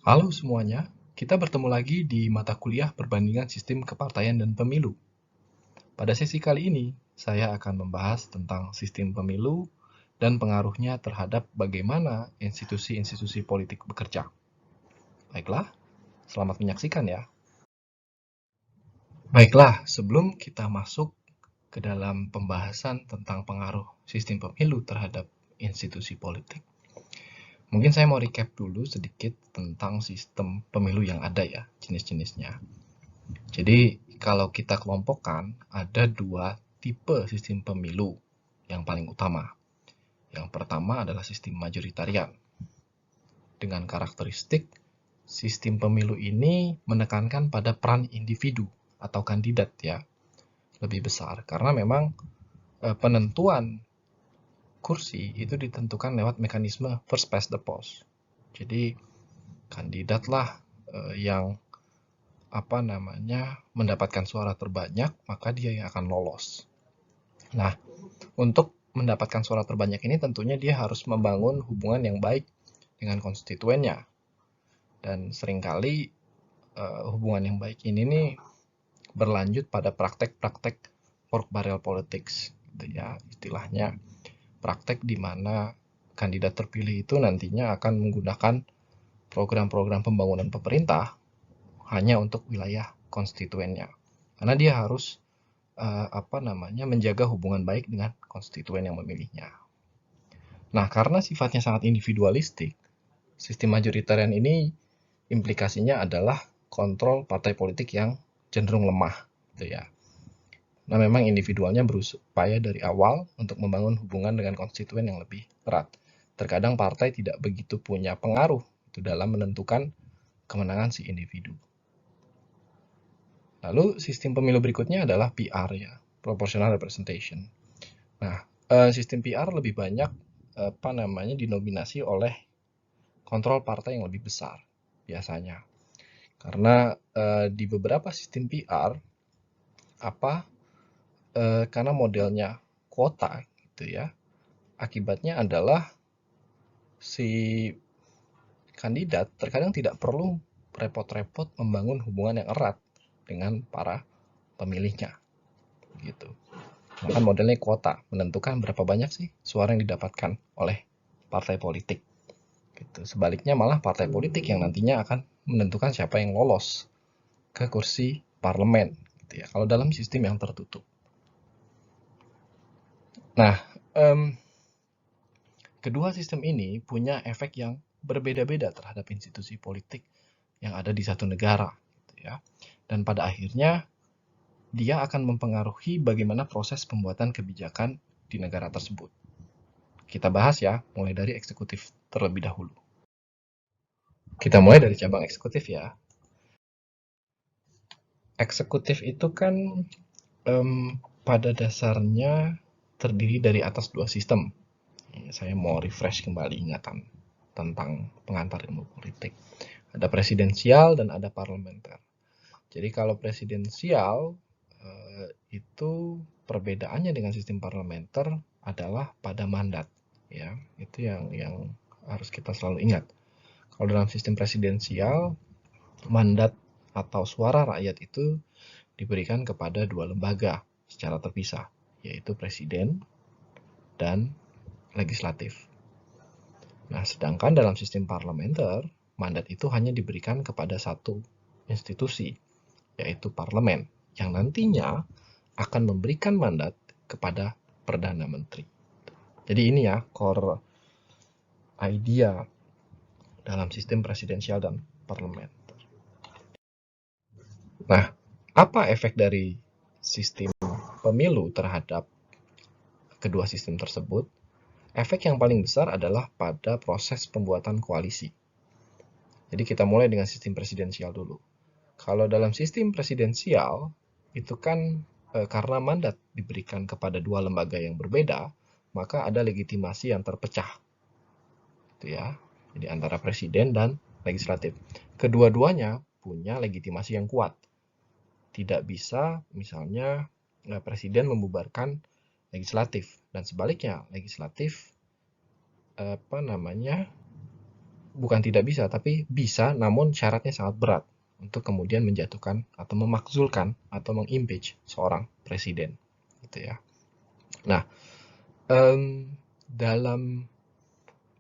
Halo semuanya, kita bertemu lagi di mata kuliah Perbandingan Sistem Kepartaian dan Pemilu. Pada sesi kali ini, saya akan membahas tentang sistem pemilu dan pengaruhnya terhadap bagaimana institusi-institusi politik bekerja. Baiklah, selamat menyaksikan ya. Baiklah, sebelum kita masuk ke dalam pembahasan tentang pengaruh sistem pemilu terhadap institusi politik, mungkin saya mau recap dulu sedikit tentang sistem pemilu yang ada ya, jenis-jenisnya. Jadi kalau kita kelompokkan, ada dua tipe sistem pemilu yang paling utama. Yang pertama adalah sistem majoritarian. Dengan karakteristik, sistem pemilu ini menekankan pada peran individu atau kandidat ya, lebih besar. Karena memang penentuan kursi itu ditentukan lewat mekanisme first past the post. Jadi kandidatlah yang mendapatkan suara terbanyak, maka dia yang akan lolos. Nah, untuk mendapatkan suara terbanyak ini tentunya dia harus membangun hubungan yang baik dengan konstituennya. Dan seringkali hubungan yang baik ini nih berlanjut pada praktek-praktek pork barrel politics, gitu ya, istilahnya. Praktek di mana kandidat terpilih itu nantinya akan menggunakan program-program pembangunan pemerintah hanya untuk wilayah konstituennya. Karena dia harus menjaga hubungan baik dengan konstituen yang memilihnya. Nah, karena sifatnya sangat individualistik, sistem majoritarian ini implikasinya adalah kontrol partai politik yang cenderung lemah, gitu ya. Nah, memang individualnya berupaya dari awal untuk membangun hubungan dengan konstituen yang lebih erat. Terkadang partai tidak begitu punya pengaruh itu dalam menentukan kemenangan si individu. Lalu sistem pemilu berikutnya adalah PR ya, proportional representation. Nah, sistem PR lebih banyak dinominasi oleh kontrol partai yang lebih besar biasanya. Karena di beberapa sistem PR karena modelnya kuota gitu ya. Akibatnya adalah si kandidat terkadang tidak perlu repot-repot membangun hubungan yang erat dengan para pemilihnya gitu. Kan modelnya kuota, menentukan berapa banyak sih suara yang didapatkan oleh partai politik. Gitu. Sebaliknya malah partai politik yang nantinya akan menentukan siapa yang lolos ke kursi parlemen. Gitu ya. Kalau dalam sistem yang tertutup. Nah, kedua sistem ini punya efek yang berbeda-beda terhadap institusi politik yang ada di satu negara. Gitu ya. Dan pada akhirnya dia akan mempengaruhi bagaimana proses pembuatan kebijakan di negara tersebut. Kita bahas ya, mulai dari eksekutif terlebih dahulu. Kita mulai dari cabang eksekutif ya. Eksekutif itu kan pada dasarnya terdiri dari atas dua sistem. Saya mau refresh kembali ingatan tentang pengantar ilmu politik. Ada presidensial dan ada parlementer. Jadi kalau presidensial itu perbedaannya dengan sistem parlementer adalah pada mandat. Ya, itu yang harus kita selalu ingat. Kalau dalam sistem presidensial, mandat atau suara rakyat itu diberikan kepada dua lembaga secara terpisah, yaitu presiden dan legislatif. Nah, sedangkan dalam sistem parlementer, mandat itu hanya diberikan kepada satu institusi, yaitu parlemen, yang nantinya akan memberikan mandat kepada Perdana Menteri. Jadi ini ya core idea dalam sistem presidensial dan parlemen. Nah, apa efek dari sistem pemilu terhadap kedua sistem tersebut? Efek yang paling besar adalah pada proses pembuatan koalisi. Jadi kita mulai dengan sistem presidensial dulu. Kalau dalam sistem presidensial, itu kan karena mandat diberikan kepada dua lembaga yang berbeda, maka ada legitimasi yang terpecah. Itu ya. Jadi antara presiden dan legislatif. Kedua-duanya punya legitimasi yang kuat. Tidak bisa misalnya presiden membubarkan legislatif dan sebaliknya legislatif bukan tidak bisa, tapi bisa, namun syaratnya sangat berat untuk kemudian menjatuhkan atau memakzulkan atau mengimpeach seorang presiden, gitu ya. Nah, dalam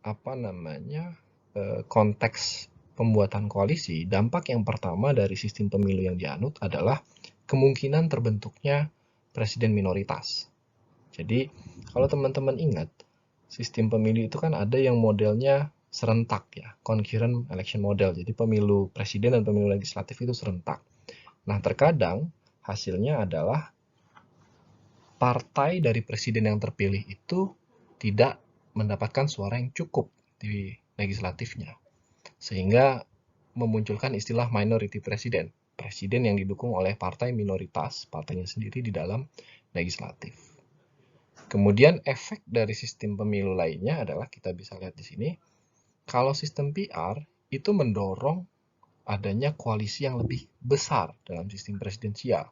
apa namanya konteks pembuatan koalisi, dampak yang pertama dari sistem pemilu yang dianut adalah kemungkinan terbentuknya presiden minoritas. Jadi, kalau teman-teman ingat, sistem pemilu itu kan ada yang modelnya serentak ya, concurrent election model. Jadi pemilu presiden dan pemilu legislatif itu serentak. Nah, terkadang hasilnya adalah partai dari presiden yang terpilih itu tidak mendapatkan suara yang cukup di legislatifnya. Sehingga memunculkan istilah minority president. Presiden yang didukung oleh partai minoritas, partainya sendiri di dalam legislatif. Kemudian efek dari sistem pemilu lainnya adalah kita bisa lihat di sini, kalau sistem PR itu mendorong adanya koalisi yang lebih besar dalam sistem presidensial.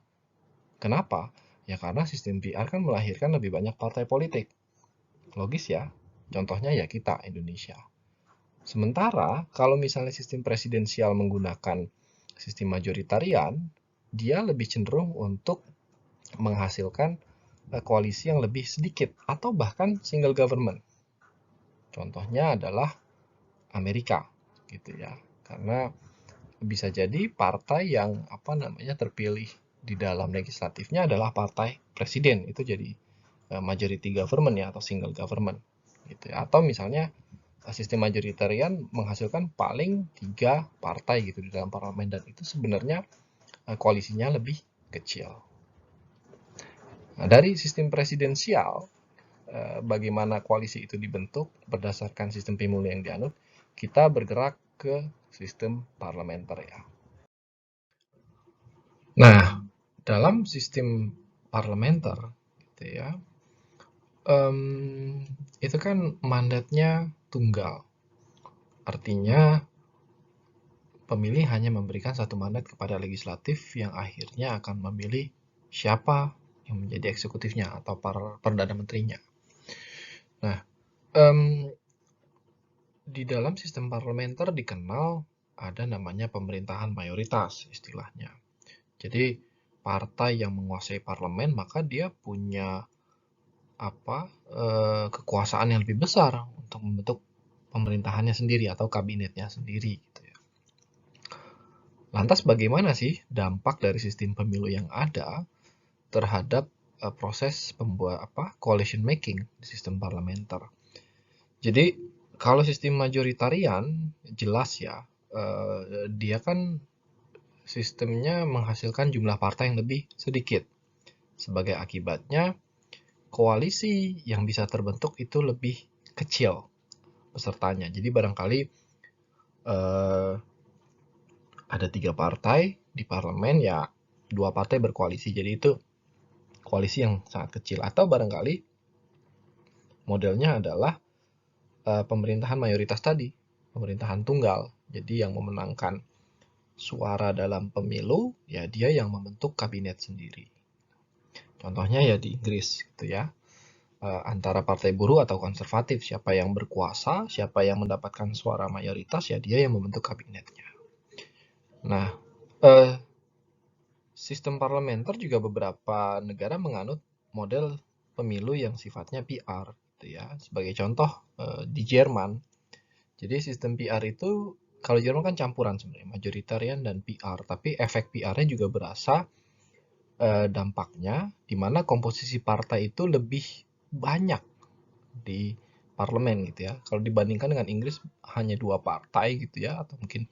Kenapa? Ya karena sistem PR kan melahirkan lebih banyak partai politik. Logis ya. Contohnya ya kita, Indonesia. Sementara kalau misalnya sistem presidensial menggunakan sistem majoritarian, dia lebih cenderung untuk menghasilkan koalisi yang lebih sedikit atau bahkan single government. Contohnya adalah Amerika, gitu ya. Karena bisa jadi partai yang terpilih di dalam legislatifnya adalah partai presiden, itu jadi majority government ya, atau single government, gitu ya. Atau misalnya sistem majoritarian menghasilkan paling 3 partai gitu di dalam parlemen, dan itu sebenarnya koalisinya lebih kecil. Nah, dari sistem presidensial, bagaimana koalisi itu dibentuk berdasarkan sistem pemilu yang dianut, kita bergerak ke sistem parlementer ya. Nah, dalam sistem parlementer, gitu ya, itu kan mandatnya tunggal. Artinya pemilih hanya memberikan satu mandat kepada legislatif yang akhirnya akan memilih siapa yang menjadi eksekutifnya atau perdana menterinya. Nah, di dalam sistem parlementer dikenal ada namanya pemerintahan mayoritas istilahnya. Jadi partai yang menguasai parlemen maka dia punya kekuasaan yang lebih besar untuk membentuk pemerintahannya sendiri atau kabinetnya sendiri gitu ya. Lantas bagaimana sih dampak dari sistem pemilu yang ada terhadap proses coalition making di sistem parlementer? Jadi kalau sistem majoritarian jelas ya, dia kan sistemnya menghasilkan jumlah partai yang lebih sedikit. Sebagai akibatnya koalisi yang bisa terbentuk itu lebih kecil pesertanya. Jadi barangkali ada 3 partai di parlemen, ya 2 partai berkoalisi. Jadi itu koalisi yang sangat kecil. Atau barangkali modelnya adalah pemerintahan mayoritas tadi, pemerintahan tunggal. Jadi yang memenangkan suara dalam pemilu, ya dia yang membentuk kabinet sendiri. Contohnya ya di Inggris gitu ya. Antara partai buruh atau konservatif, siapa yang berkuasa, siapa yang mendapatkan suara mayoritas, ya dia yang membentuk kabinetnya. Nah, sistem parlementer juga beberapa negara menganut model pemilu yang sifatnya PR, gitu ya. Sebagai contoh di Jerman, jadi sistem PR itu kalau Jerman kan campuran sebenarnya, majoritarian dan PR, tapi efek PR-nya juga berasa dampaknya di mana komposisi partai itu lebih banyak di parlemen gitu ya. Kalau dibandingkan dengan Inggris hanya 2 partai gitu ya, atau mungkin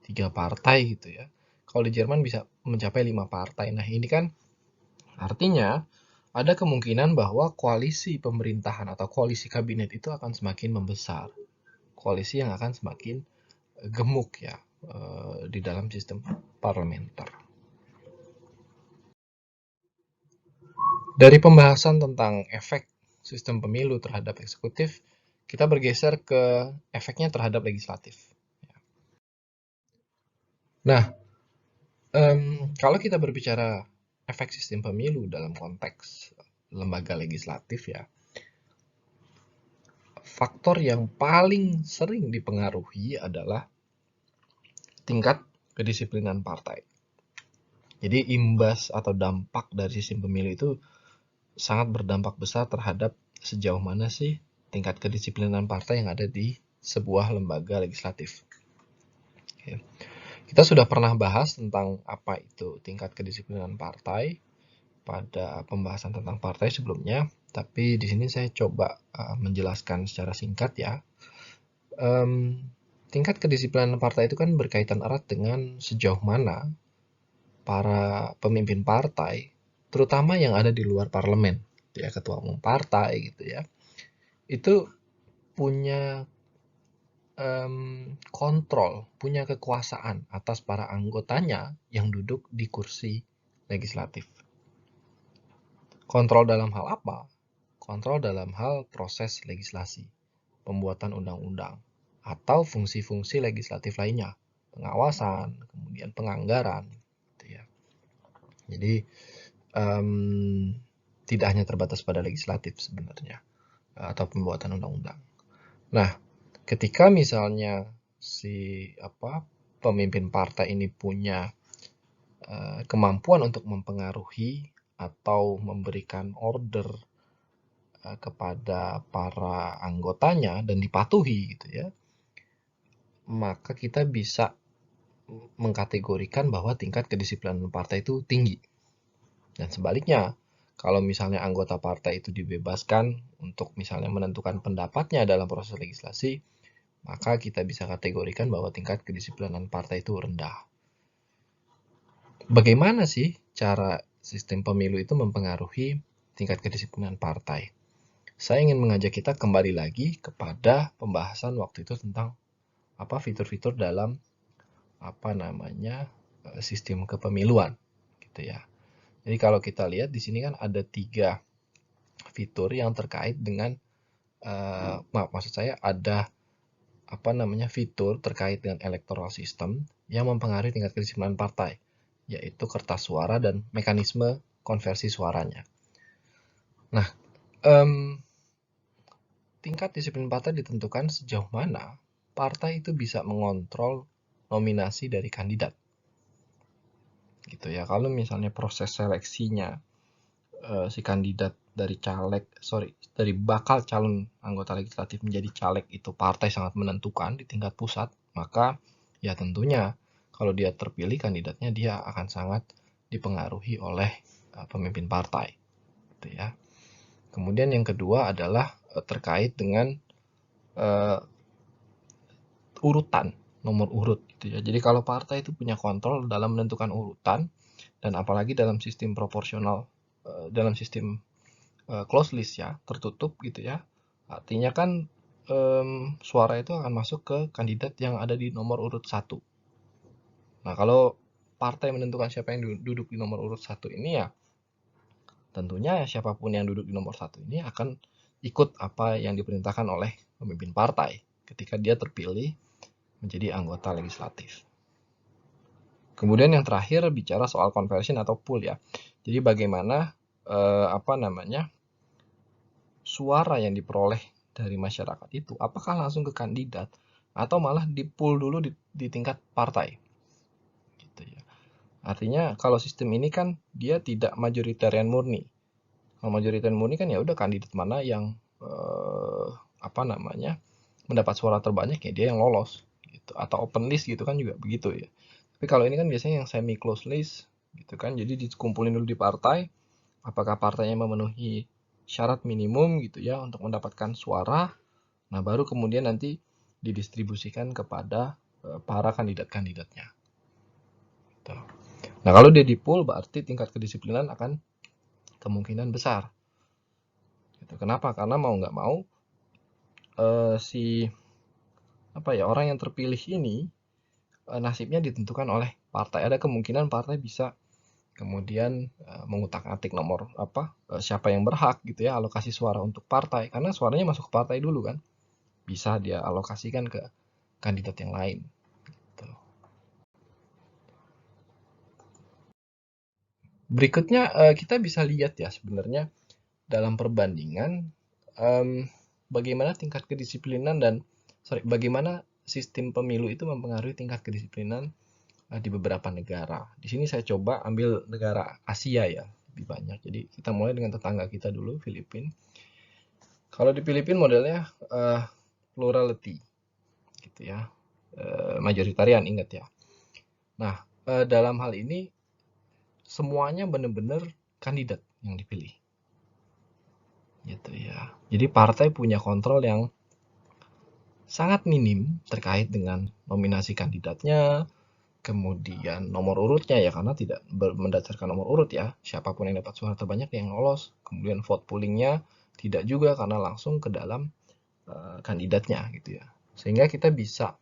3 partai gitu ya. Kalau di Jerman bisa mencapai 5 partai. Nah, ini kan artinya ada kemungkinan bahwa koalisi pemerintahan atau koalisi kabinet itu akan semakin membesar. Koalisi yang akan semakin gemuk ya di dalam sistem parlementer. Dari pembahasan tentang efek sistem pemilu terhadap eksekutif, kita bergeser ke efeknya terhadap legislatif. Nah, kalau kita berbicara efek sistem pemilu dalam konteks lembaga legislatif ya, faktor yang paling sering dipengaruhi adalah tingkat kedisiplinan partai. Jadi imbas atau dampak dari sistem pemilu itu sangat berdampak besar terhadap sejauh mana sih tingkat kedisiplinan partai yang ada di sebuah lembaga legislatif. Oke. Kita sudah pernah bahas tentang apa itu tingkat kedisiplinan partai pada pembahasan tentang partai sebelumnya, tapi di sini saya coba menjelaskan secara singkat ya. Tingkat kedisiplinan partai itu kan berkaitan erat dengan sejauh mana para pemimpin partai, terutama yang ada di luar parlemen, ya ketua umum partai gitu ya, itu punya kontrol, punya kekuasaan atas para anggotanya yang duduk di kursi legislatif. Kontrol dalam hal apa? Kontrol dalam hal proses legislasi, pembuatan undang-undang, atau fungsi-fungsi legislatif lainnya, pengawasan, kemudian penganggaran, gitu ya. Jadi tidak hanya terbatas pada legislatif sebenarnya, atau pembuatan undang-undang. Nah, ketika misalnya si pemimpin partai ini punya kemampuan untuk mempengaruhi atau memberikan order kepada para anggotanya dan dipatuhi gitu ya, maka kita bisa mengkategorikan bahwa tingkat kedisiplinan partai itu tinggi. Dan sebaliknya, kalau misalnya anggota partai itu dibebaskan untuk misalnya menentukan pendapatnya dalam proses legislasi, maka kita bisa kategorikan bahwa tingkat kedisiplinan partai itu rendah. Bagaimana sih cara sistem pemilu itu mempengaruhi tingkat kedisiplinan partai? Saya ingin mengajak kita kembali lagi kepada pembahasan waktu itu tentang fitur-fitur dalam sistem kepemiluan gitu ya. Jadi kalau kita lihat di sini kan ada 3 fitur yang terkait dengan maksud saya ada fitur terkait dengan electoral system yang mempengaruhi tingkat kedisiplinan partai, yaitu kertas suara dan mekanisme konversi suaranya. Nah, tingkat disiplin partai ditentukan sejauh mana partai itu bisa mengontrol nominasi dari kandidat. Gitu ya. Kalau misalnya proses seleksinya si kandidat dari bakal calon anggota legislatif menjadi caleg itu partai sangat menentukan di tingkat pusat, maka ya tentunya kalau dia terpilih kandidatnya dia akan sangat dipengaruhi oleh pemimpin partai gitu ya. Kemudian yang kedua adalah terkait dengan urutan, nomor urut gitu ya. Jadi kalau partai itu punya kontrol dalam menentukan urutan dan apalagi dalam sistem proporsional, dalam sistem close list ya, tertutup gitu ya. Artinya kan suara itu akan masuk ke kandidat yang ada di nomor urut 1. Nah, kalau partai menentukan siapa yang duduk di nomor urut 1 ini ya, tentunya siapapun yang duduk di nomor 1 ini akan ikut apa yang diperintahkan oleh pemimpin partai ketika dia terpilih menjadi anggota legislatif. Kemudian yang terakhir bicara soal conversion atau pool ya. Jadi bagaimana suara yang diperoleh dari masyarakat itu apakah langsung ke kandidat atau malah di-pool dulu di tingkat partai. Gitu ya. Artinya kalau sistem ini kan dia tidak majoritarian murni. Kalau majoritarian murni kan ya udah kandidat mana yang mendapat suara terbanyak ya dia yang lolos gitu, atau open list gitu kan juga begitu ya. Tapi kalau ini kan biasanya yang semi close list gitu kan, jadi dikumpulin dulu di partai apakah partainya memenuhi syarat minimum gitu ya untuk mendapatkan suara. Nah, baru kemudian nanti didistribusikan kepada para kandidat-kandidatnya. Gitu. Nah, kalau dia di-pool berarti tingkat kedisiplinan akan kemungkinan besar. Gitu. Kenapa? Karena mau nggak mau orang yang terpilih ini nasibnya ditentukan oleh partai. Ada kemungkinan partai bisa kemudian mengutak-atik nomor siapa yang berhak gitu ya, alokasi suara untuk partai karena suaranya masuk ke partai dulu kan, bisa dia alokasikan ke kandidat yang lain gitu. Berikutnya kita bisa lihat ya sebenarnya dalam perbandingan bagaimana tingkat kedisiplinan bagaimana sistem pemilu itu mempengaruhi tingkat kedisiplinan di beberapa negara. Di sini saya coba ambil negara Asia ya, lebih banyak. Jadi kita mulai dengan tetangga kita dulu, Filipina. Kalau di Filipina modelnya plurality, gitu ya, majoritarian, ingat ya. Nah, dalam hal ini semuanya benar-benar kandidat yang dipilih, gitu ya. Jadi partai punya kontrol yang sangat minim terkait dengan nominasi kandidatnya, kemudian nomor urutnya ya, karena tidak mendasarkan nomor urut ya, siapapun yang dapat suara terbanyak yang lolos. Kemudian vote poolingnya tidak juga, karena langsung ke dalam kandidatnya gitu ya. Sehingga kita bisa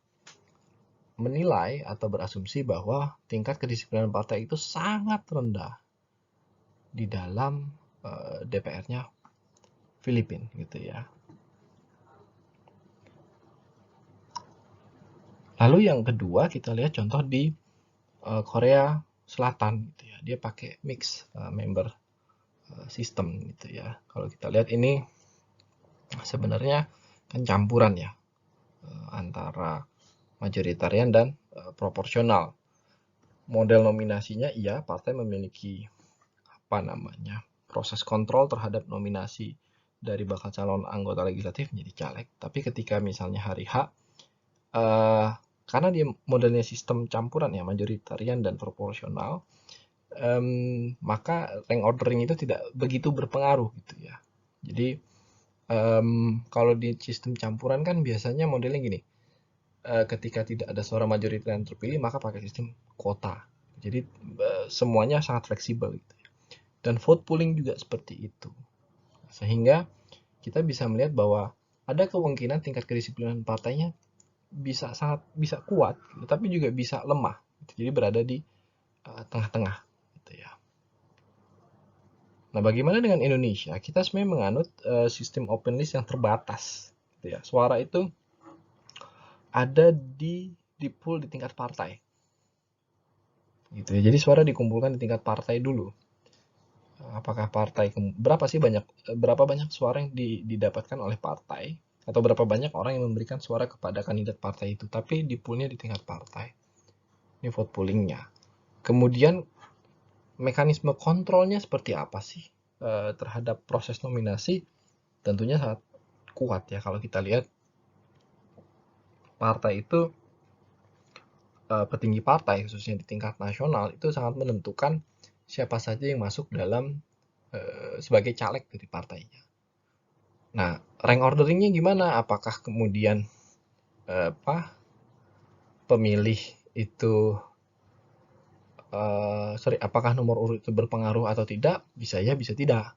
menilai atau berasumsi bahwa tingkat kedisiplinan partai itu sangat rendah di dalam DPR-nya Filipina gitu ya. Lalu yang kedua kita lihat contoh di Korea Selatan gitu ya. Dia pakai mix member system gitu ya. Kalau kita lihat ini sebenarnya kan campuran ya antara majoritarian dan proporsional. Model nominasinya iya, partai memiliki proses kontrol terhadap nominasi dari bakal calon anggota legislatif menjadi caleg. Tapi ketika misalnya hari H, karena dia modelnya sistem campuran ya, majoritarian dan proporsional, maka rank ordering itu tidak begitu berpengaruh gitu ya. Jadi kalau di sistem campuran kan biasanya modelnya gini, ketika tidak ada suara majoritarian terpilih maka pakai sistem kuota. Jadi semuanya sangat fleksibel gitu. Dan vote pooling juga seperti itu. Sehingga kita bisa melihat bahwa ada kemungkinan tingkat kedisiplinan partainya bisa kuat, tapi juga bisa lemah. Jadi berada di tengah-tengah gitu ya. Nah, bagaimana dengan Indonesia? Kita sebenarnya menganut sistem open list yang terbatas gitu ya. Suara itu ada di pool di tingkat partai. Gitu ya. Jadi suara dikumpulkan di tingkat partai dulu. Apakah partai berapa banyak suara yang didapatkan oleh partai, atau berapa banyak orang yang memberikan suara kepada kandidat partai itu, tapi di poolnya di tingkat partai. Ini vote poolingnya. Kemudian mekanisme kontrolnya seperti apa sih terhadap proses nominasi? Tentunya sangat kuat ya. Kalau kita lihat partai itu, petinggi partai khususnya di tingkat nasional itu sangat menentukan siapa saja yang masuk dalam sebagai caleg dari partainya. Nah, rank orderingnya gimana? Apakah kemudian pemilih itu apakah nomor urut itu berpengaruh atau tidak? Bisa ya, bisa tidak.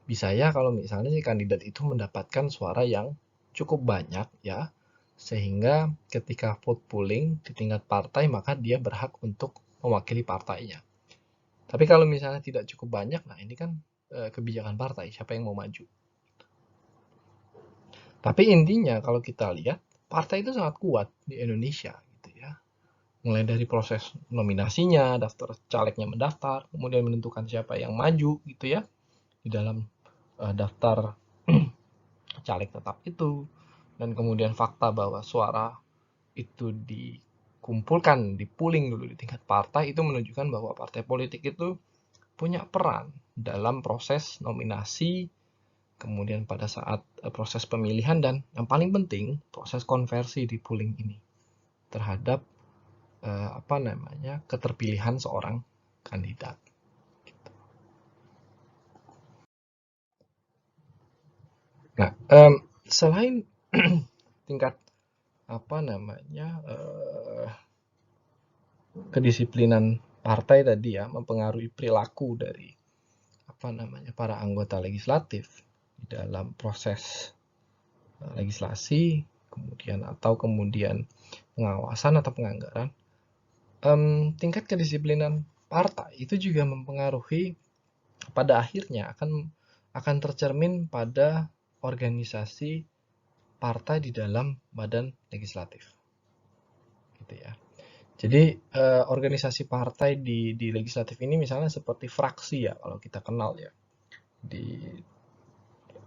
Bisa ya kalau misalnya si kandidat itu mendapatkan suara yang cukup banyak ya, sehingga ketika vote pooling di tingkat partai maka dia berhak untuk mewakili partainya. Tapi kalau misalnya tidak cukup banyak, nah ini kan kebijakan partai, siapa yang mau maju. Tapi intinya kalau kita lihat, partai itu sangat kuat di Indonesia gitu ya. Mulai dari proses nominasinya, daftar calegnya mendaftar, kemudian menentukan siapa yang maju gitu ya di dalam daftar caleg tetap itu, dan kemudian fakta bahwa suara itu dikumpulkan, di pooling dulu di tingkat partai, itu menunjukkan bahwa partai politik itu punya peran dalam proses nominasi, kemudian pada saat proses pemilihan, dan yang paling penting proses konversi di pooling ini terhadap keterpilihan seorang kandidat. Nah, selain tingkat kedisiplinan partai tadi ya mempengaruhi perilaku dari para anggota legislatif di dalam proses legislasi, kemudian pengawasan atau penganggaran, tingkat kedisiplinan partai itu juga mempengaruhi, pada akhirnya akan tercermin pada organisasi partai di dalam badan legislatif gitu ya. Jadi organisasi partai di legislatif ini misalnya seperti fraksi ya, kalau kita kenal ya, di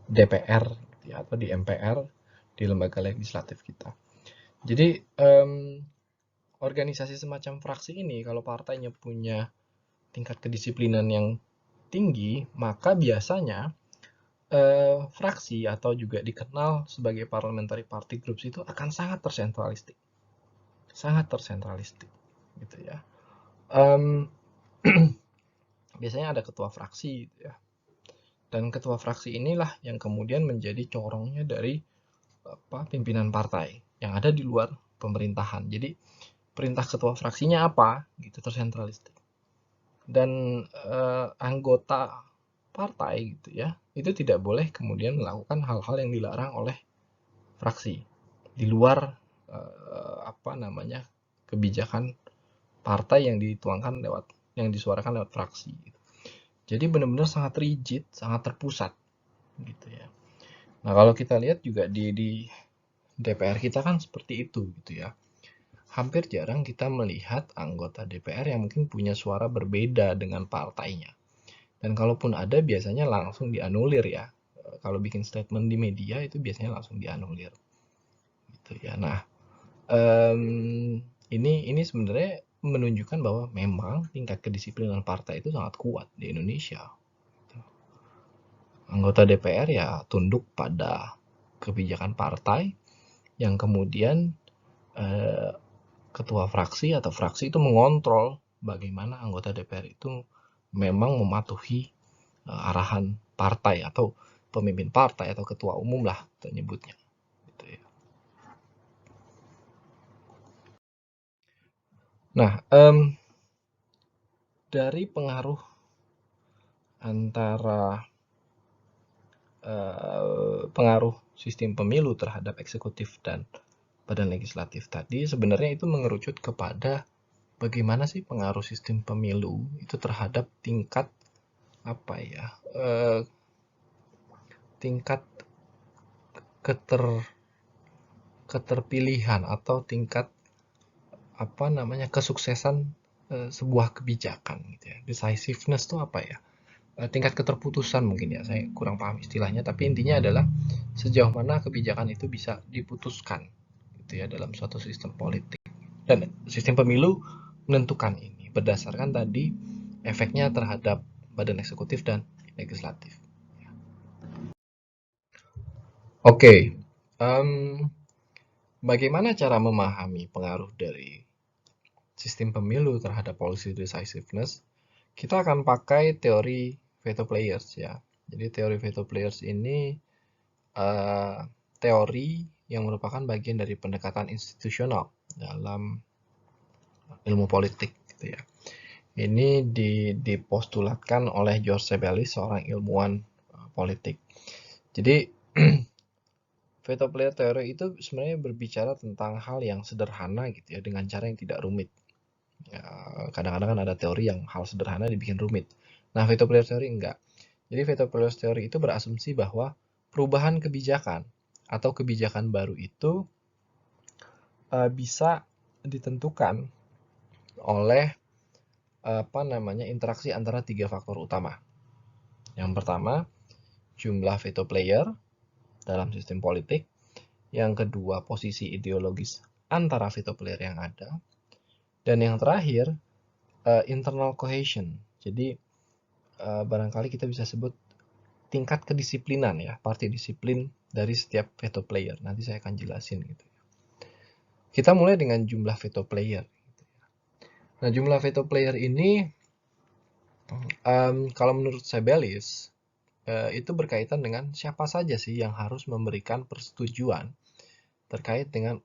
DPR gitu ya, atau di MPR, di lembaga legislatif kita. Jadi organisasi semacam fraksi ini kalau partainya punya tingkat kedisiplinan yang tinggi, maka biasanya fraksi atau juga dikenal sebagai parliamentary party groups itu akan sangat tersentralistik, gitu ya. Biasanya ada ketua fraksi, gitu ya. Dan ketua fraksi inilah yang kemudian menjadi corongnya dari pimpinan partai yang ada di luar pemerintahan. Jadi perintah ketua fraksinya apa, gitu, tersentralistik. Dan anggota partai gitu ya, itu tidak boleh kemudian melakukan hal-hal yang dilarang oleh fraksi di luar kebijakan partai yang dituangkan yang disuarakan lewat fraksi. Gitu. Jadi benar-benar sangat rigid, sangat terpusat gitu ya. Nah kalau kita lihat juga di DPR kita kan seperti itu gitu ya. Hampir jarang kita melihat anggota DPR yang mungkin punya suara berbeda dengan partainya. Dan kalaupun ada biasanya langsung dianulir ya. Kalau bikin statement di media itu biasanya langsung dianulir. Gitu ya. Nah, ini sebenarnya menunjukkan bahwa memang tingkat kedisiplinan partai itu sangat kuat di Indonesia. Anggota DPR ya tunduk pada kebijakan partai yang kemudian ketua fraksi atau fraksi itu mengontrol bagaimana anggota DPR itu memang mematuhi arahan partai atau pemimpin partai atau ketua umum lah kita nyebutnya. Gitu ya. Nah, dari pengaruh antara pengaruh sistem pemilu terhadap eksekutif dan badan legislatif tadi sebenarnya itu mengerucut kepada bagaimana sih pengaruh sistem pemilu itu terhadap tingkat tingkat keterpilihan atau tingkat kesuksesan sebuah kebijakan gitu ya. Decisiveness itu apa ya? Tingkat keterputusan mungkin ya, saya kurang paham istilahnya, tapi intinya adalah sejauh mana kebijakan itu bisa diputuskan gitu ya dalam suatu sistem politik. Dan sistem pemilu menentukan ini berdasarkan tadi efeknya terhadap badan eksekutif dan legislatif. Oke, bagaimana cara memahami pengaruh dari sistem pemilu terhadap policy decisiveness? Kita akan pakai teori veto players ya. Jadi teori veto players ini teori yang merupakan bagian dari pendekatan institusional dalam ilmu politik gitu ya. Ini dipostulatkan oleh George Sebelius, seorang ilmuwan politik. Jadi veto player teori itu sebenarnya berbicara tentang hal yang sederhana gitu ya, dengan cara yang tidak rumit. Ya, kadang-kadang kan ada teori yang hal sederhana dibikin rumit. Nah, veto player teori enggak. Jadi veto player teori itu berasumsi bahwa perubahan kebijakan atau kebijakan baru itu bisa ditentukan oleh interaksi antara 3 faktor utama. Yang pertama, jumlah veto player dalam sistem politik. Yang kedua, posisi ideologis antara veto player yang ada. Dan yang terakhir, internal cohesion. Jadi barangkali kita bisa sebut tingkat kedisiplinan ya, partai disiplin dari setiap veto player. Nanti saya akan jelasin gitu. Kita mulai dengan jumlah veto player. Nah, jumlah veto player ini kalau menurut Sebelius itu berkaitan dengan siapa saja sih yang harus memberikan persetujuan terkait dengan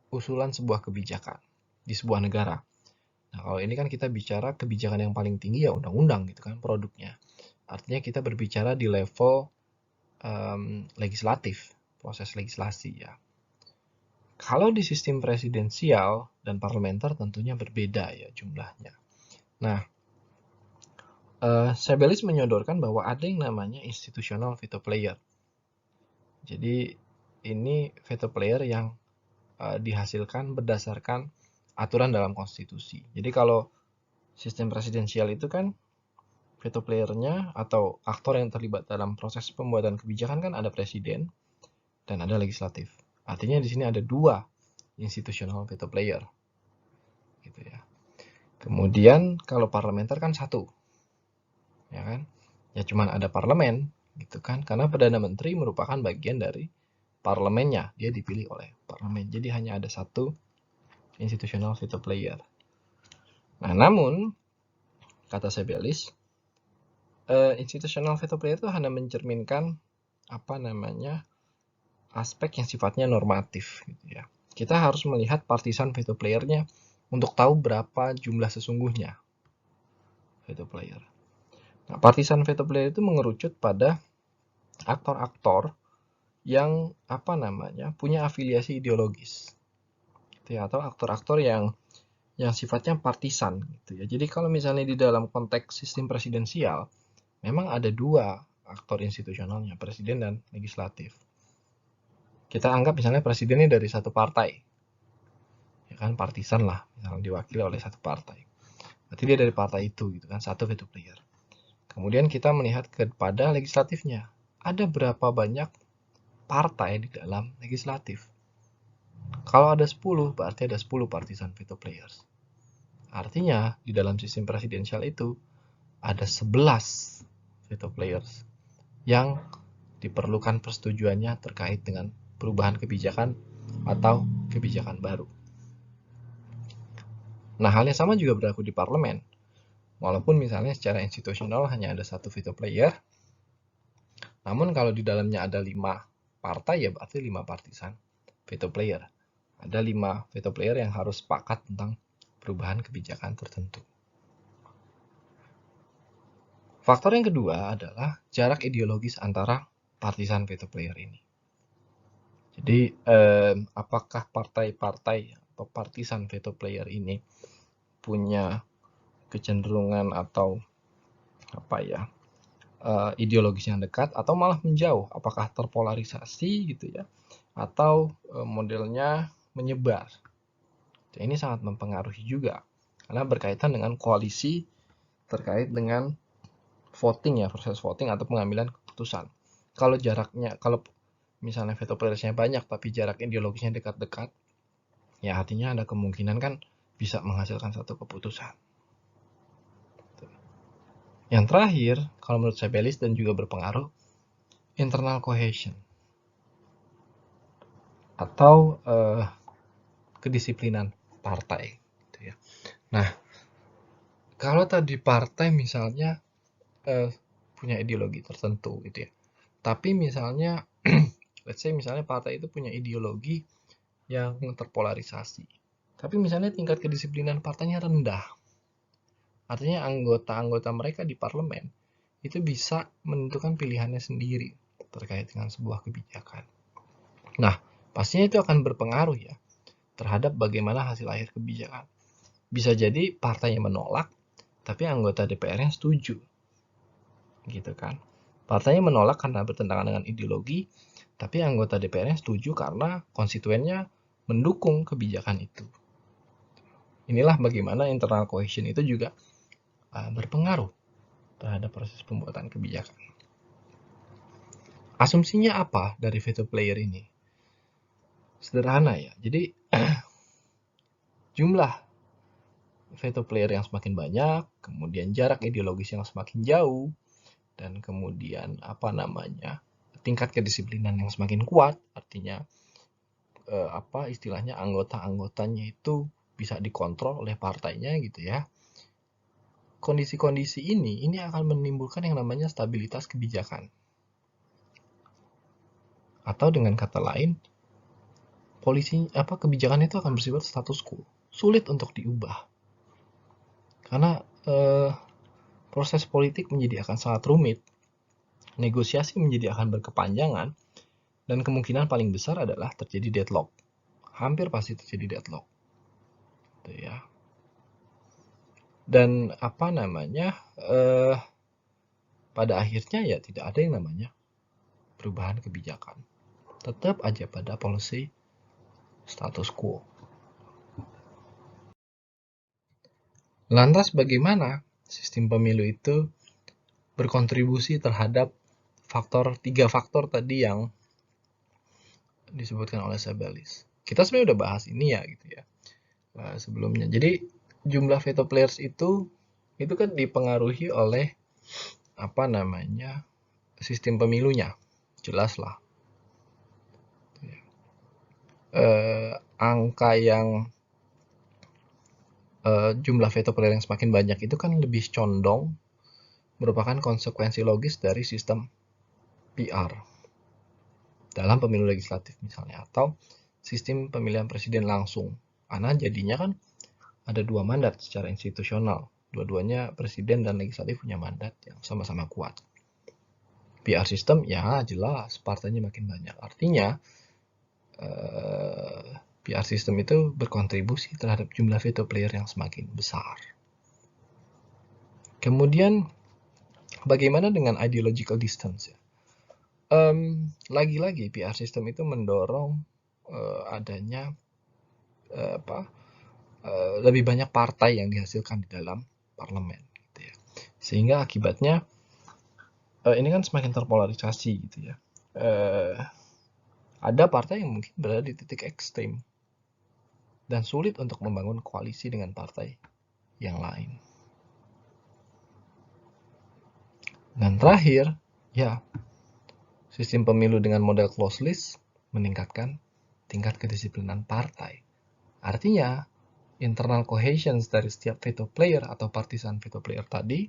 usulan sebuah kebijakan di sebuah negara. Nah, kalau ini kan kita bicara kebijakan yang paling tinggi ya undang-undang gitu kan produknya. Artinya kita berbicara di level legislatif, proses legislasi ya. Kalau di sistem presidensial dan parlementer tentunya berbeda ya jumlahnya. Nah, Sebelius menyodorkan bahwa ada yang namanya institutional veto player. Jadi ini veto player yang dihasilkan berdasarkan aturan dalam konstitusi. Jadi kalau sistem presidensial itu kan veto playernya atau aktor yang terlibat dalam proses pembuatan kebijakan kan ada presiden, dan ada legislatif. Artinya di sini ada 2 institutional veto player, gitu ya. Kemudian kalau parlementer kan 1, ya kan? Ya cuman ada parlemen, gitu kan? Karena Perdana Menteri merupakan bagian dari parlemennya, dia dipilih oleh parlemen. Jadi hanya ada 1 institutional veto player. Nah, namun kata Sebelis, institutional veto player itu hanya mencerminkan aspek yang sifatnya normatif, gitu ya. Kita harus melihat partisan veto player-nya untuk tahu berapa jumlah sesungguhnya veto player. Nah, partisan veto player itu mengerucut pada aktor-aktor yang punya afiliasi ideologis, gitu ya, atau aktor-aktor yang sifatnya partisan, gitu ya. Jadi kalau misalnya di dalam konteks sistem presidensial, memang ada 2 aktor institusionalnya, presiden dan legislatif. Kita anggap misalnya presidennya dari 1 partai, ya kan, partisan lah, misalnya diwakili oleh 1 partai. Berarti dia dari partai itu, gitu kan, 1 veto player. Kemudian kita melihat kepada legislatifnya. Ada berapa banyak partai di dalam legislatif? Kalau ada 10, berarti ada 10 partisan veto players. Artinya, di dalam sistem presidensial itu, ada 11 veto players yang diperlukan persetujuannya terkait dengan perubahan kebijakan atau kebijakan baru. Nah, hal yang sama juga berlaku di parlemen. Walaupun misalnya secara institusional hanya ada 1 veto player, namun kalau di dalamnya ada 5 partai, ya berarti 5 partisan veto player. Ada 5 veto player yang harus sepakat tentang perubahan kebijakan tertentu. Faktor yang kedua adalah jarak ideologis antara partisan veto player ini. Jadi, apakah partai-partai atau partisan veto player ini punya kecenderungan atau ideologis yang dekat atau malah menjauh? Apakah terpolarisasi gitu ya, atau modelnya menyebar? Ini sangat mempengaruhi juga karena berkaitan dengan koalisi terkait dengan voting ya, proses voting atau pengambilan keputusan. Kalau misalnya veto playersnya banyak tapi jarak ideologisnya dekat-dekat, ya artinya ada kemungkinan kan bisa menghasilkan satu keputusan. Yang terakhir, kalau menurut Sebelis dan juga berpengaruh, internal cohesion atau kedisiplinan partai. Gitu ya. Nah, kalau tadi partai misalnya punya ideologi tertentu gitu ya, tapi misalnya let's say misalnya partai itu punya ideologi yang terpolarisasi, tapi misalnya tingkat kedisiplinan partainya rendah, artinya anggota-anggota mereka di parlemen itu bisa menentukan pilihannya sendiri terkait dengan sebuah kebijakan. Nah, pastinya itu akan berpengaruh ya terhadap bagaimana hasil akhir kebijakan. Bisa jadi partainya menolak, tapi anggota DPR-nya setuju. Gitu kan. Partainya menolak karena bertentangan dengan ideologi, tapi anggota DPR-nya setuju karena konstituennya mendukung kebijakan itu. Inilah bagaimana internal cohesion itu juga berpengaruh terhadap proses pembuatan kebijakan. Asumsinya apa dari veto player ini? Sederhana ya. Jadi jumlah veto player yang semakin banyak, kemudian jarak ideologis yang semakin jauh, dan kemudian tingkat kedisiplinan yang semakin kuat, artinya istilahnya anggota-anggotanya itu bisa dikontrol oleh partainya gitu ya. Kondisi-kondisi ini akan menimbulkan yang namanya stabilitas kebijakan. Atau dengan kata lain, kebijakan itu akan bersifat status quo, sulit untuk diubah. Karena proses politik menjadi akan sangat rumit, negosiasi menjadi akan berkepanjangan, dan kemungkinan paling besar adalah terjadi deadlock. Hampir pasti terjadi deadlock. Gitu ya. Dan pada akhirnya ya tidak ada yang namanya perubahan kebijakan. Tetap aja pada policy status quo. Lantas bagaimana sistem pemilu itu berkontribusi terhadap 3 faktor tadi yang disebutkan oleh Sabelis. Kita sebenarnya udah bahas ini ya gitu ya sebelumnya. Jadi jumlah veto players itu kan dipengaruhi oleh apa namanya sistem pemilunya, jelas lah. Angka yang jumlah veto player yang semakin banyak itu kan lebih condong merupakan konsekuensi logis dari sistem PR dalam pemilu legislatif misalnya, atau sistem pemilihan presiden langsung. Karena jadinya kan ada 2 mandat secara institusional. Dua-duanya presiden dan legislatif punya mandat yang sama-sama kuat. PR sistem ya jelas partainya makin banyak. Artinya PR sistem itu berkontribusi terhadap jumlah veto player yang semakin besar. Kemudian bagaimana dengan ideological distance ya? Lagi-lagi PR system itu mendorong adanya lebih banyak partai yang dihasilkan di dalam parlemen, gitu ya. Sehingga akibatnya ini kan semakin terpolarisasi, gitu ya. Ada partai yang mungkin berada di titik ekstrim dan sulit untuk membangun koalisi dengan partai yang lain. Dan terakhir, ya, sistem pemilu dengan model closed list meningkatkan tingkat kedisiplinan partai. Artinya, internal cohesion dari setiap veto player atau partisan veto player tadi,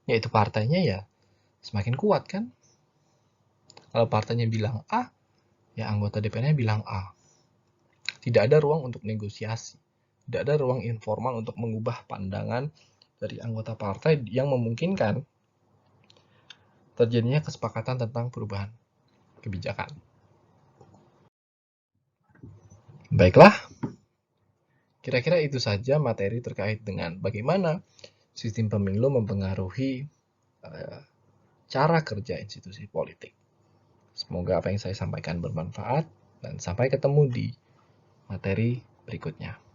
yaitu partainya ya semakin kuat kan. Kalau partainya bilang A, ya anggota DPR-nya bilang A. Tidak ada ruang untuk negosiasi. Tidak ada ruang informal untuk mengubah pandangan dari anggota partai yang memungkinkan terjadinya kesepakatan tentang perubahan kebijakan. Baiklah, kira-kira itu saja materi terkait dengan bagaimana sistem pemilu mempengaruhi cara kerja institusi politik. Semoga apa yang saya sampaikan bermanfaat dan sampai ketemu di materi berikutnya.